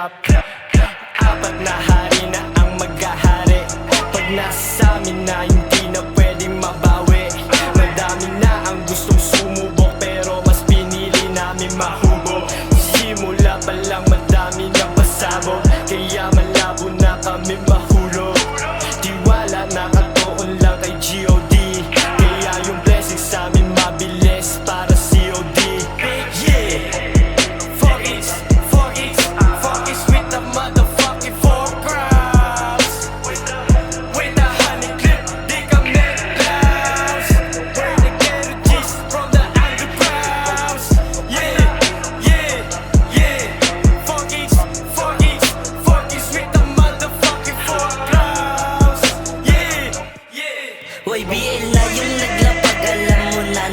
hirap. Apat na hari na ang maghahari. Pag nasa amin na hindi na pwedeng mabawi. Madami na ang gustong sumubok, pero mas pinili namin mahubog. Simula pa lang madami na pasabog, kaya malabo na kami mahulog. Tiwala nakatuon lang kay G.O.D, kaya yung blessing sa amin mabilis para COD. Yeah! Fuck it with the motherfucking 4 crowds. With the honey clip, di kami clowns. We're the ghetto G's from the undergrounds. Yeah, yeah, yeah. Fuck it with the motherfucking 4 crowds. Yeah, yeah. Hoy, BL na yung naglapag, alam mo na